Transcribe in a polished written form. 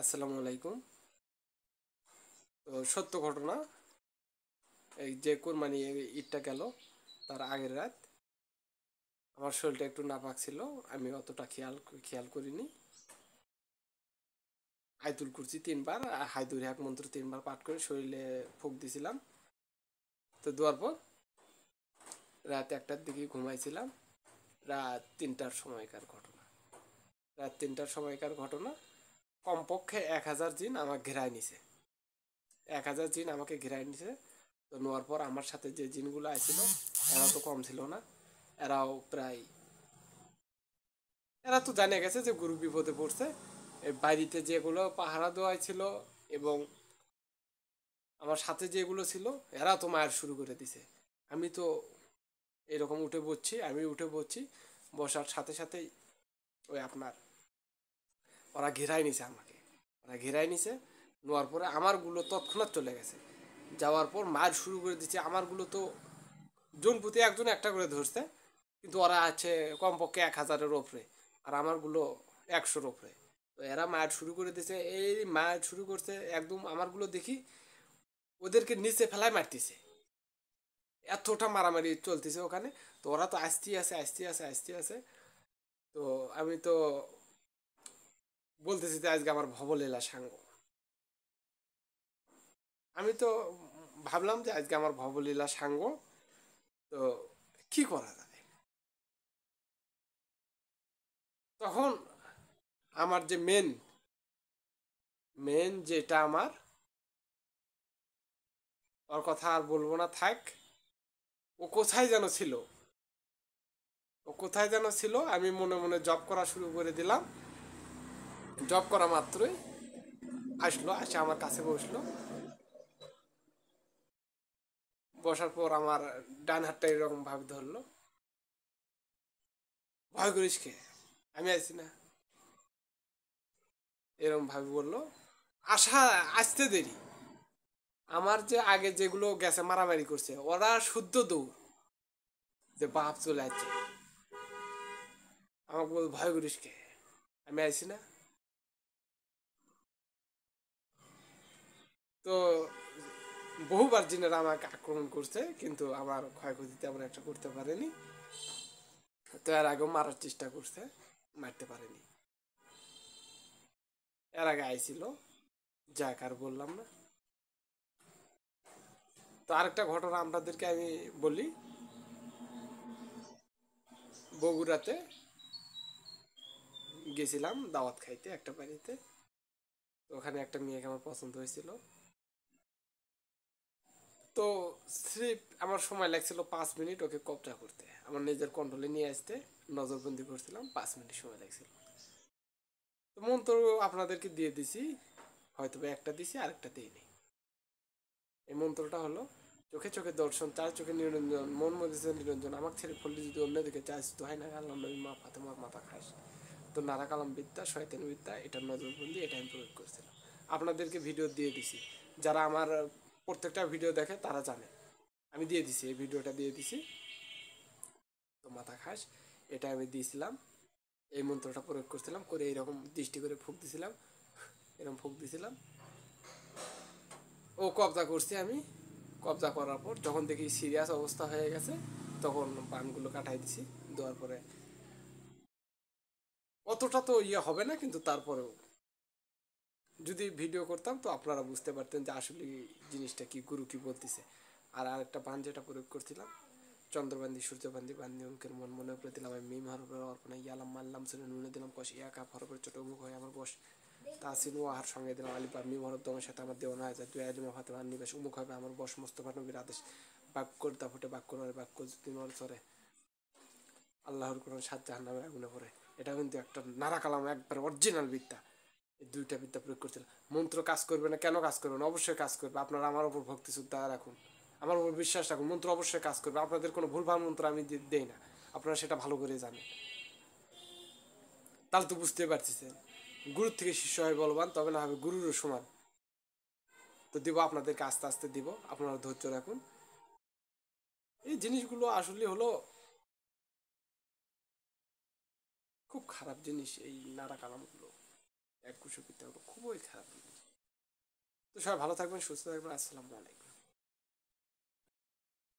আসসালামু আলাইকুম। তো সত্য ঘটনা, এই যে কোরবানি ঈদটা গেল তার আগের রাত আমার শরীরটা একটু নাপাক ছিল। আমি অতটা খেয়াল করিনি। আয়তুল কুরসি 3 বার আর হায়দুর এক মন্ত্র 3 বার পাঠ করে শরীরে ফুঁক দিছিলাম। তো দেওয়ার পর রাত 1টার দিকে ঘুমাইছিলাম। রাত 3টার সময়কার ঘটনা। কমপক্ষে 1000 জিন আমাকে ঘেরায় নিছে। 1000 জিন আমাকে ঘেরায় নিছে। তো নেওয়ার পর আমার সাথে যে জিনগুলো আসছিল এরা তো কম ছিল না। এরাও প্রায় এরা তো জানে গেছে যে গুরু বিপদে পড়ছে। এই বাড়িতে যেগুলো পাহারা দেওয়া ছিল এবং আমার সাথে যেগুলো ছিল এরা তো মায়ের শুরু করে দিছে। আমি তো এরকম উঠে পড়ছি। বসার সাথে সাথেই ওই আপনার ওরা ঘেরাই নিছে আমাকে। নেওয়ার পরে আমারগুলো তৎক্ষণাৎ চলে গেছে। যাওয়ার পর মায়ের শুরু করে দিচ্ছে। আমারগুলো তো জন প্রতি একজন একটা করে ধরছে, কিন্তু ওরা আছে কমপক্ষে 1000-এর ওপরে, আর আমারগুলো 100-র ওপরে। তো এরা মায়ের শুরু করে দিয়েছে। এই মায়ের শুরু করছে একদম আমারগুলো দেখি ওদেরকে নিচে ফেলায় মারতেছে। এতটা মারামারি চলতেছে ওখানে। তো ওরা তো আসতে আছে। তো আমি তো বলতেছি যে আজকে আমার ভবলীলা সাঙ্গ। আমি তো ভাবলাম যে আজকে আমার ভবলীলা সাঙ্গ। তো কি করা যাবে তখন? আমার যে মেন যেটা আমার, ওর কথা আর বলবো না, থাক। ও কোথায় যেন ছিল আমি মনে মনে জব করা শুরু করে দিলাম। জব করা মাত্রই আসে আমার কাছে বসলো। বসার পর আমার ডান হাতটা এরকম ভাবে ধরলো। ভয় করিস কে, আমি আছি না, এরকম ভাবে বললো। আসা আসতে দেরি। আমার যে আগে যেগুলো গেছে মারামারি করছে ওরা শুদ্ধ দৌড়, যে বাপ চলে আসছে। আমাকে বল ভয় করিস কে, আমি আছি না। তো বহুবার জিনেরা আমাকে আক্রমণ করছে, কিন্তু আমার ক্ষয়ক্ষতি তেমন একটা করতে পারেনি। তো এর আগেও মারার চেষ্টা করছে, মারতে পারেনি। এর আগে আইছিল, যাক আর বললাম না। তো আরেকটা ঘটনা আপনাদেরকে আমি বলি। বগুড়াতে গেছিলাম দাওয়াত খাইতে একটা বাড়িতে। তো ওখানে একটা মেয়েকে আমার পছন্দ হয়েছিল। তো স্রেফ আমার সময় লাগছিল 5 মিনিট ওকে কবজা করতে, আমার নিজের কন্ট্রোলে নিয়ে আসতে। নজরবন্দি করছিলাম, 5 মিনিট সময় লাগছিল। তো মন্ত্র আপনাদেরকে দিয়ে দিছি, হয়তো একটা দিছি আরেকটা দিইনি। এই মন্ত্রটা হলো, চোখে চোখে দর্শন, চার চোখে নিরঞ্জন, মন মধ্যে নিরঞ্জন, আমাকে ছেড়ে ফললি যদি অন্যদিকে চাইছ তো হয় না আল্লাহ নবী মা ফাতেমার মাথা খাস। তো নারা কালাম বিদ্যা শয়তান বিদ্যা, এটা নজরবন্দি, এটা আমি প্রয়োগ করছিলাম। আপনাদেরকে ভিডিও দিয়ে দিছি, যারা আমার প্রত্যেকটা ভিডিও দেখে তারা জানে। আমি দিয়ে দিছি, এই ভিডিওটা দিয়ে দিছি। তো মাথা খাস, এটা আমি দিয়েছিলাম। এই মন্ত্রটা প্রয়োগ করছিলাম, করে এইরকম দৃষ্টি করে ফুঁক দিছিলাম, এরকম ফুঁক দিছিলাম। ও কবজা করছি আমি। কবজা করার পর যখন দেখি সিরিয়াস অবস্থা হয়ে গেছে, তখন পানগুলো কাটাই দিছি। দেওয়ার পরে অতটা তো ইয়ে হবে না, কিন্তু তারপরেও যদি ভিডিও করতাম তো আপনারা বুঝতে পারতেন যে আসলে জিনিসটা কি, গুরু কি বলতেছে। আর আরেকটা বান যেটা প্রয়োগ করছিলাম, চন্দ্রবান্দি সূর্যবান্দি বান্দি অঙ্কের মন মনে করে দিলাম আমি মিম হরফের অর্পণে ইয়ালাম মাল্লাম শুনে নুনে দিলাম কষ ইয়া কাপ হরফের ছোট মুখ হয় আমার বস তাসিনু আহার সঙ্গে দিলাম আলিপা মিম হরফ দমের সাথে আমার দেওয়া হয়ে যায় দুই আলিমা ফাতে নিবেশ উমুখ হবে আমার বস মোস্তফা নবীর আদেশ বাক্য দা ফুটে বাক্য নয় বাক্য যদি নড় চড়ে আল্লাহর কোন সাত জাহান্নামের আগুনে পড়ে। এটা কিন্তু একটা নারা কালাম, একবার অরিজিনাল বিদ্যা। এই দুইটা বিদ্যা প্রয়োগ করছিল। মন্ত্র কাজ করবে না কেন? কাজ করবে না, অবশ্যই কাজ করবে। আপনারা আমার উপর ভক্তি শ্রদ্ধা রাখুন, আমার উপর বিশ্বাস রাখুন, মন্ত্র অবশ্যই কাজ করবে। আপনাদের কোনো ভুলভাল মন্ত্র আমি দেই না, আপনারা সেটা ভালো করে জানেন। তাহলে তো বুঝতে পারতেছেন, গুরুর থেকে শিষ্য হয় বলবান, তবে না হবে গুরুরও সমান। তো দিব আপনাদেরকে, আস্তে আস্তে দিব, আপনারা ধৈর্য রাখুন। এই জিনিসগুলো আসলে হলো খুব খারাপ জিনিস, এই নারা কালামগুলো এক কুশকিতে হলো খুবই খারাপ জিনিস। তো সবাই ভালো থাকবেন, সুস্থ থাকবেন। আসসালামু আলাইকুম।